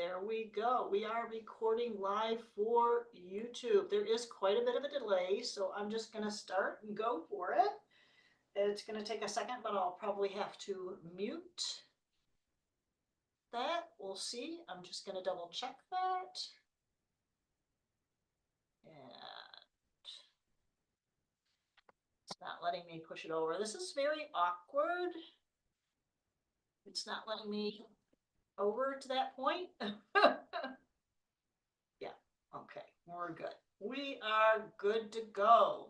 There we go. We are recording live for YouTube. There is quite a bit of a delay, so I'm just going to start and go for it. It's going to take a second, but I'll probably have to mute that. We'll see. I'm just going to double check that. And it's not letting me push it over. This is very awkward. It's not letting me over to that point. Yeah, okay, we're good. We are good to go.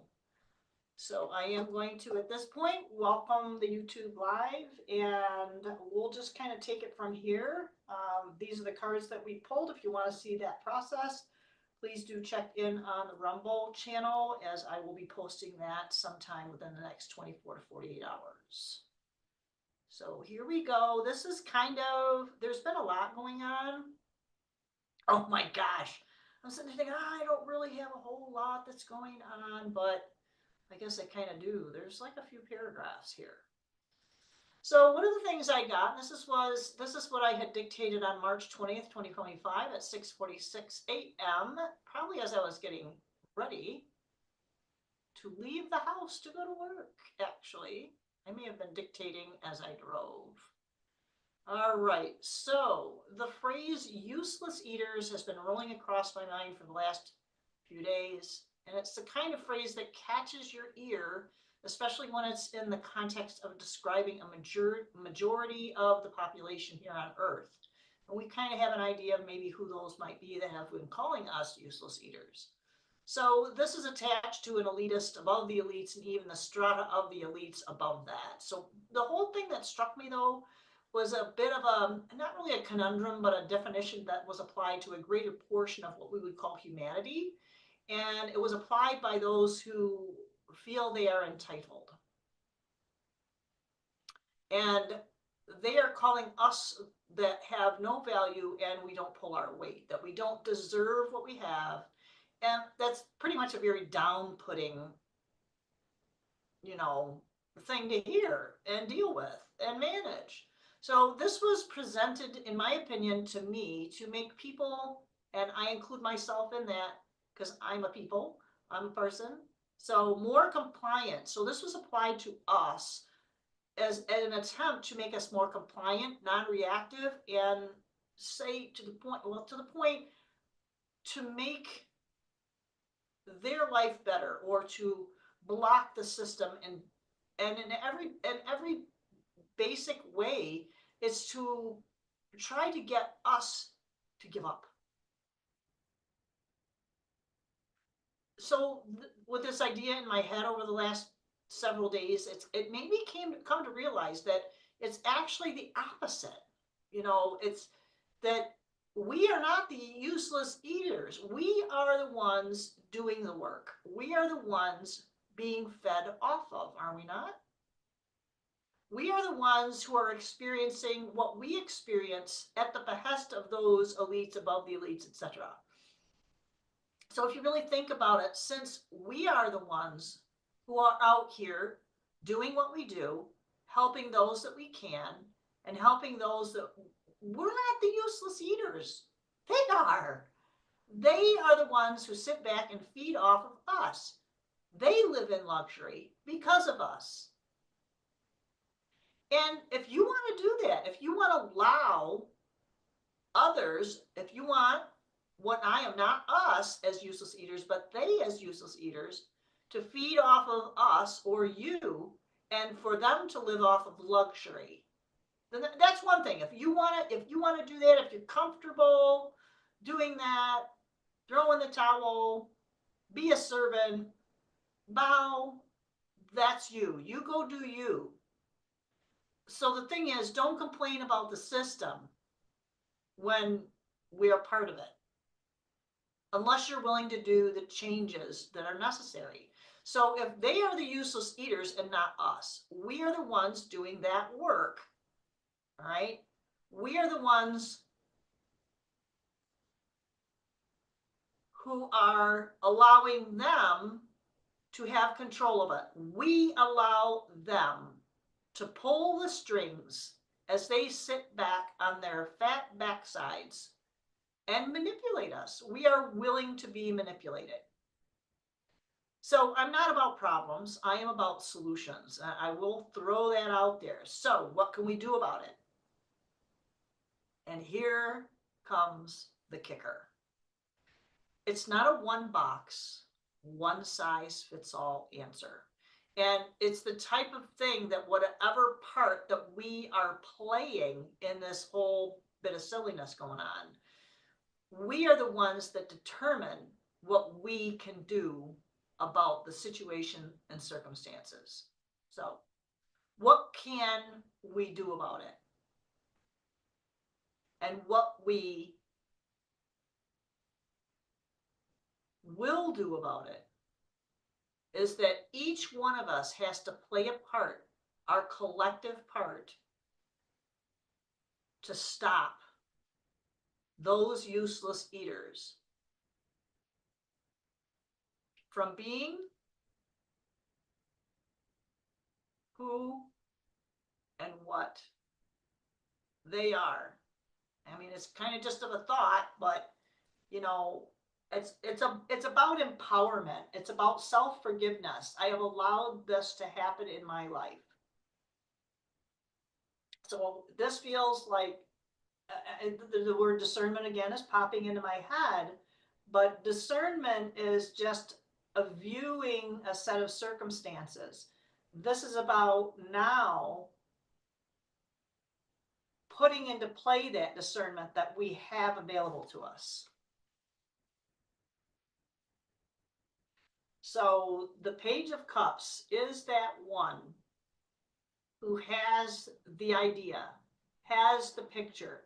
So I am going to, at this point, welcome the YouTube live, and we'll just kind of take it from here. These are the cards that we pulled. If you want to see that process, please do check in on the Rumble channel, as I will be posting that sometime within the next 24 to 48 hours. So here we go. This is kind of, there's been a lot going on. Oh my gosh. I'm sitting there thinking, I don't really have a whole lot that's going on, but I guess I kind of do. There's like a few paragraphs here. So one of the things I got, this is what I had dictated on March 20th, 2025 at 6:46 a.m., probably as I was getting ready to leave the house to go to work, actually. I may have been dictating as I drove. All right, so the phrase useless eaters has been rolling across my mind for the last few days, and it's the kind of phrase that catches your ear, especially when it's in the context of describing a majority of the population here on Earth. And we kind of have an idea of maybe who those might be that have been calling us useless eaters. So this is attached to an elitist above the elites and even the strata of the elites above that. So the whole thing that struck me, though, was a bit of a, not really a conundrum, but a definition that was applied to a greater portion of what we would call humanity. And it was applied by those who feel they are entitled. And they are calling us that have no value and we don't pull our weight, that we don't deserve what we have. And that's pretty much a very down-putting, thing to hear and deal with and manage. So this was presented, in my opinion, to me to make people, and I include myself in that because I'm a person, so more compliant. So this was applied to us as an attempt to make us more compliant, non-reactive, and say to the point to make their life better, or to block the system, and in every basic way, it's to try to get us to give up. So with this idea in my head over the last several days, it made me come to realize that it's actually the opposite. It's that we are not the useless eaters. We are the ones doing the work. We are the ones being fed off of, are we not? We are the ones who are experiencing what we experience at the behest of those elites above the elites, etc. So if you really think about it, since we are the ones who are out here doing what we do, helping those that we can, and helping those that, we're not the useless eaters. They are. They are the ones who sit back and feed off of us. They live in luxury because of us. And if you want to do that, if you want to allow others, if you want what I am, not us as useless eaters, but they as useless eaters, to feed off of us or you, and for them to live off of luxury, then that's one thing. If you want to do that, if you're comfortable doing that, throw in the towel, be a servant, bow, that's you. You go do you. So the thing is, don't complain about the system when we are part of it, unless you're willing to do the changes that are necessary. So if they are the useless eaters and not us, we are the ones doing that work, all right? We are the ones who are allowing them to have control of it. We allow them to pull the strings as they sit back on their fat backsides and manipulate us. We are willing to be manipulated. So I'm not about problems. I am about solutions. I will throw that out there. So what can we do about it? And here comes the kicker. It's not a one box, one size fits all answer. And it's the type of thing that whatever part that we are playing in this whole bit of silliness going on, we are the ones that determine what we can do about the situation and circumstances. So, what can we do about it? And what we will do about it is that each one of us has to play a part, our collective part, to stop those useless eaters from being who and what they are. I mean, it's kind of just of a thought, but you know, it's about empowerment. It's about self-forgiveness. I have allowed this to happen in my life. So this feels like the word discernment again is popping into my head, but discernment is just a viewing a set of circumstances. This is about now putting into play that discernment that we have available to us. So the Page of Cups is that one who has the idea, has the picture,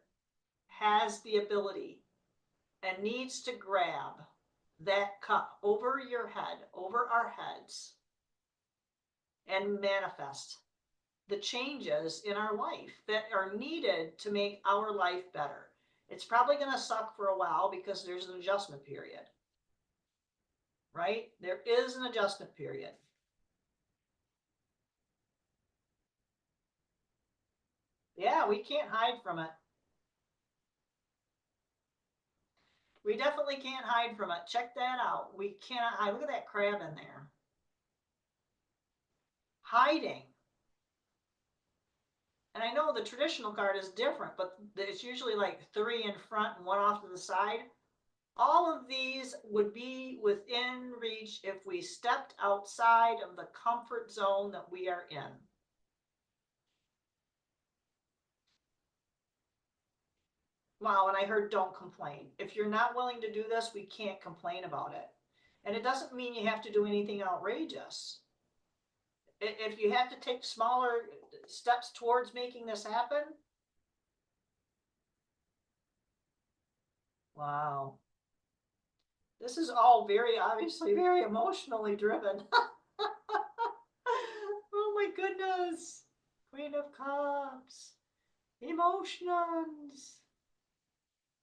has the ability, and needs to grab that cup over your head, over our heads, and manifest the changes in our life that are needed to make our life better. It's probably going to suck for a while because there's an adjustment period, right? There is an adjustment period. Yeah, we can't hide from it. We definitely can't hide from it. Check that out. We cannot hide. Look at that crab in there. Hiding. And I know the traditional card is different, but it's usually like 3 in front and 1 off to the side. All of these would be within reach if we stepped outside of the comfort zone that we are in. Wow, and I heard don't complain. If you're not willing to do this, we can't complain about it. And it doesn't mean you have to do anything outrageous. If you have to take smaller steps towards making this happen, wow. This is all very obviously very emotionally driven. Oh my goodness. Queen of Cups. Emotions.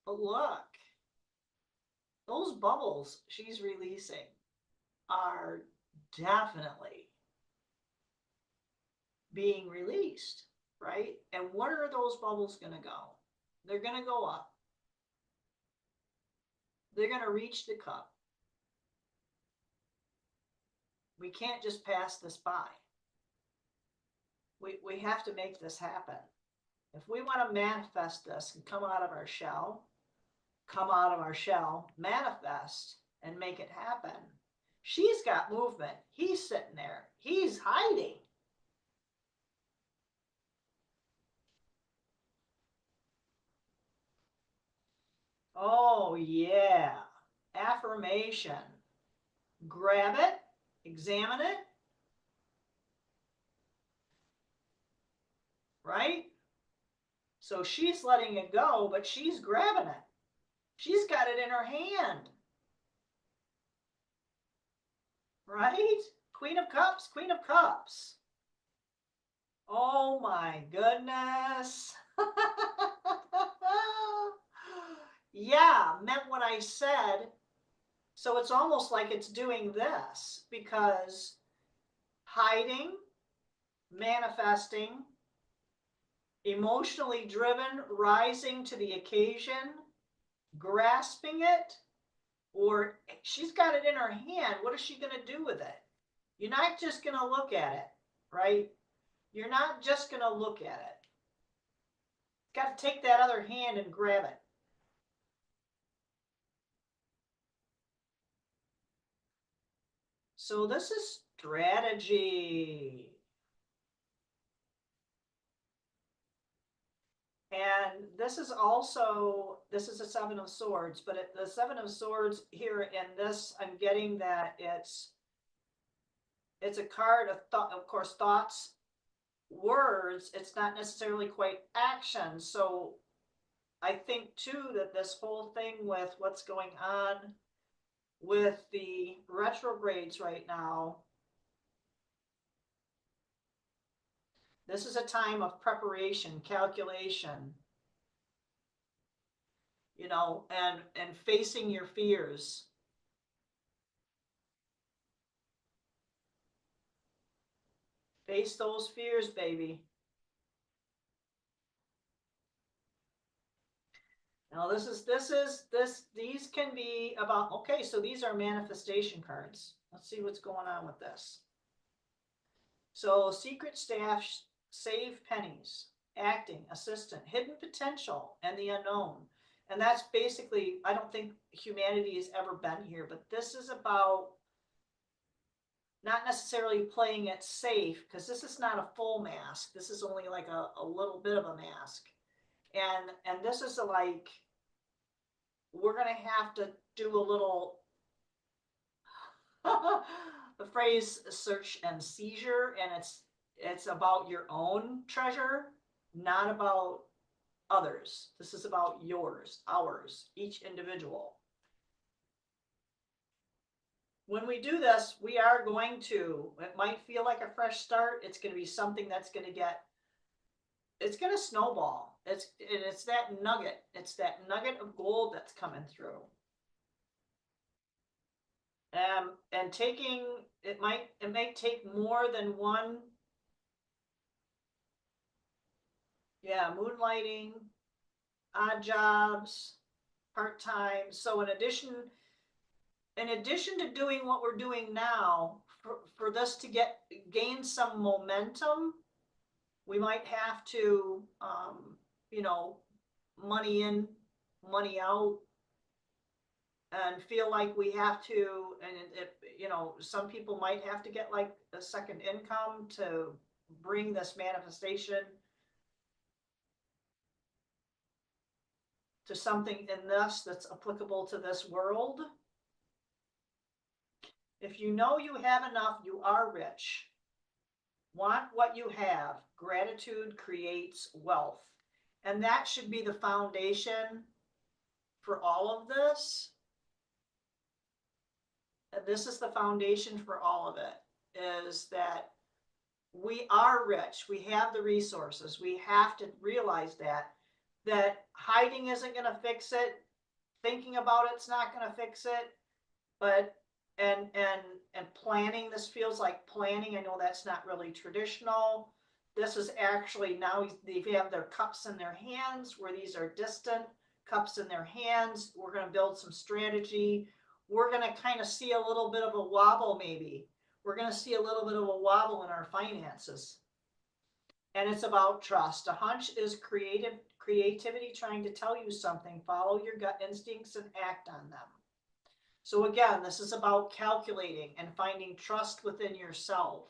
But look, those bubbles she's releasing are definitely being released, right? And where are those bubbles going to go? They're going to go up. They're going to reach the cup. We can't just pass this by. We have to make this happen. If we want to manifest this and come out of our shell, manifest, and make it happen. She's got movement. He's sitting there. He's hiding. Oh, yeah. Affirmation. Grab it, examine it, right? So she's letting it go, but she's grabbing it. She's got it in her hand. Right? Queen of Cups, Queen of Cups. Oh my goodness. Yeah, meant what I said. So it's almost like it's doing this because hiding, manifesting, emotionally driven, rising to the occasion, grasping it, or she's got it in her hand. What is she going to do with it? You're not just going to look at it, right? You're not just going to look at it. Got to take that other hand and grab it. So this is strategy. And this is also, this is a Seven of Swords, but the Seven of Swords here in this, I'm getting that it's a card of thought, of course, thoughts, words. It's not necessarily quite action. So I think too that this whole thing with what's going on with the retrogrades right now, this is a time of preparation, calculation, you know, and facing your fears. Face those fears, baby. Now these can be about, okay, so these are manifestation cards. Let's see what's going on with this. So secret staff, save pennies, acting, assistant, hidden potential, and the unknown. And that's basically, I don't think humanity has ever been here, but this is about not necessarily playing it safe, because this is not a full mask. This is only like a little bit of a mask. And this is like, we're going to have to do a little, the phrase search and seizure, and it's about your own treasure, not about others. This is about yours, ours, each individual. When we do this, we are going to, it might feel like a fresh start. It's going to be something that's going to get, it's going to snowball. It's that nugget. It's that nugget of gold that's coming through. And taking, it might take more than one. Yeah, moonlighting, odd jobs, part-time. So in addition to doing what we're doing now, for this to gain some momentum, we might have to, you know, money in, money out, and feel like we have to, and you know, some people might have to get like a second income to bring this manifestation to something in this that's applicable to this world. If you know you have enough, you are rich. Want what you have. Gratitude creates wealth. And that should be the foundation for all of this. This is the foundation for all of it, is that we are rich. We have the resources. We have to realize that hiding isn't going to fix it. Thinking about it's not going to fix it. But and planning, this feels like planning. I know that's not really traditional. This is actually, now they have their cups in their hands, where these are distant cups in their hands. We're going to build some strategy. We're going to kind of see a little bit of a wobble, maybe. We're going to see a little bit of a wobble in our finances. And it's about trust. A hunch is creativity trying to tell you something. Follow your gut instincts and act on them. So again, this is about calculating and finding trust within yourself.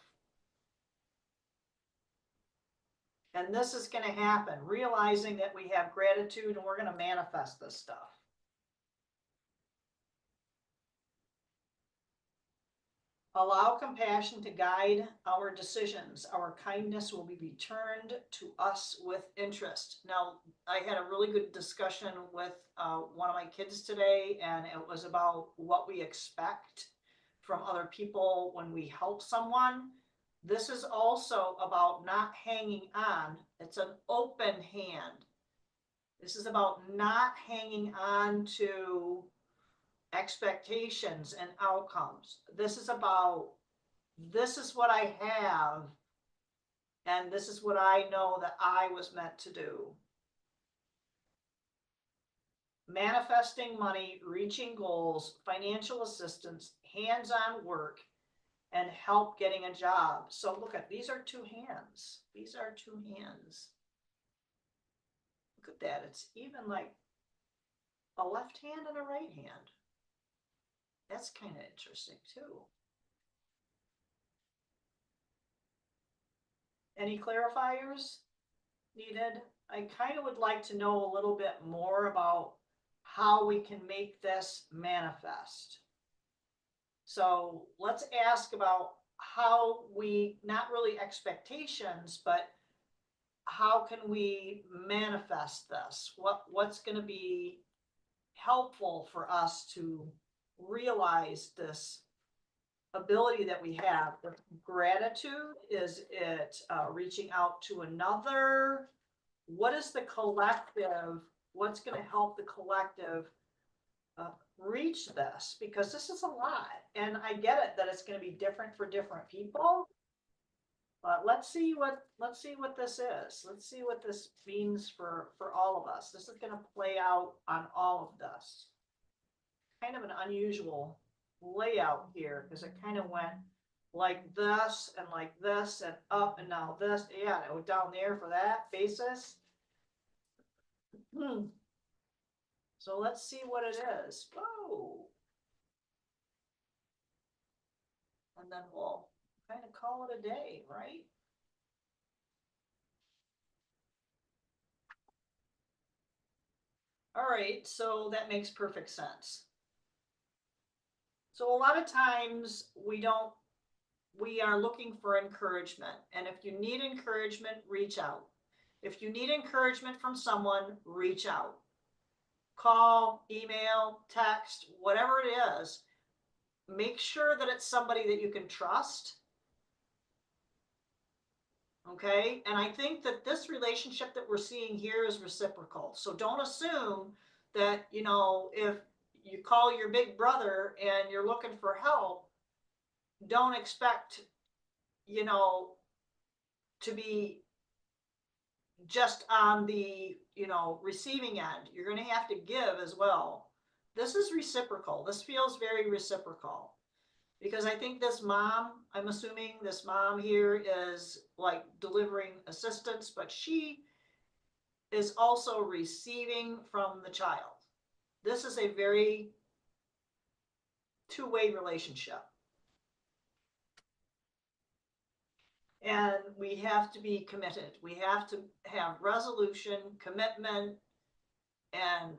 And this is going to happen, realizing that we have gratitude and we're going to manifest this stuff. Allow compassion to guide our decisions. Our kindness will be returned to us with interest. Now, I had a really good discussion with one of my kids today, and it was about what we expect from other people when we help someone. This is also about not hanging on. It's an open hand. This is about not hanging on to expectations and outcomes. This is about, this is what I have, and this is what I know that I was meant to do. manifesting money, reaching goals, financial assistance, hands-on work, and help getting a job. So look at, these are two hands. These are two hands. Look at that. It's even like a left hand and a right hand. That's kind of interesting too. Any clarifiers needed? I kind of would like to know a little bit more about how we can make this manifest. So let's ask about how we, not really expectations, but how can we manifest this? What's going to be helpful for us to realize this ability that we have? The gratitude, is it reaching out to another? What is the collective? What's going to help the collective reach this? Because this is a lot, and I get it that it's going to be different for different people. But let's see what this is. Let's see what this means for all of us. This is going to play out on all of this. Kind of an unusual layout here, because it kind of went like this and up, and now this. Yeah, it went down there for that basis. So let's see what it is. Whoa. And then we'll kind of call it a day, right? All right, so that makes perfect sense. So a lot of times we are looking for encouragement. And if you need encouragement, reach out. If you need encouragement from someone, reach out. Call, email, text, whatever it is. Make sure that it's somebody that you can trust. Okay, and I think that this relationship that we're seeing here is reciprocal. So don't assume that, you know, if you call your big brother and you're looking for help, don't expect, you know, to be just on the, you know, receiving end. You're going to have to give as well. This is reciprocal. This feels very reciprocal. Because I think this mom, I'm assuming this mom here is like delivering assistance, but she is also receiving from the child. This is a very two-way relationship. And we have to be committed. We have to have resolution, commitment, and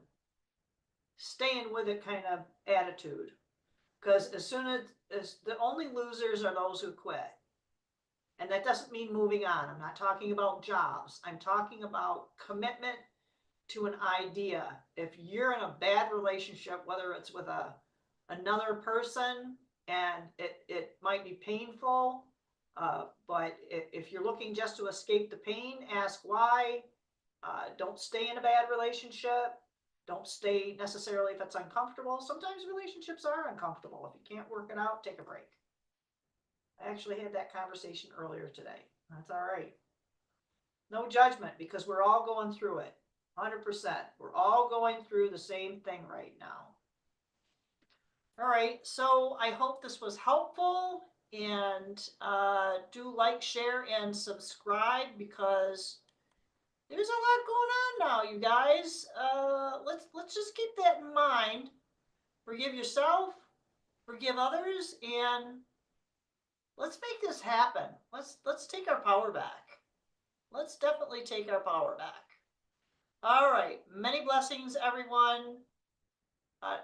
staying with it kind of attitude. Because as soon as the only losers are those who quit. And that doesn't mean moving on. I'm not talking about jobs. I'm talking about commitment to an idea. If you're in a bad relationship, whether it's with another person, and it might be painful, but if you're looking just to escape the pain, ask why. Don't stay in a bad relationship. Don't stay necessarily if it's uncomfortable. Sometimes relationships are uncomfortable. If you can't work it out, take a break. I actually had that conversation earlier today. That's all right. No judgment, because we're all going through it. 100%. We're all going through the same thing right now. All right, so I hope this was helpful, and do like, share, and subscribe, because there's a lot going on now, you guys. Let's just keep that in mind. Forgive yourself, forgive others, and let's make this happen. Let's take our power back. Let's definitely take our power back. All right, many blessings, everyone, and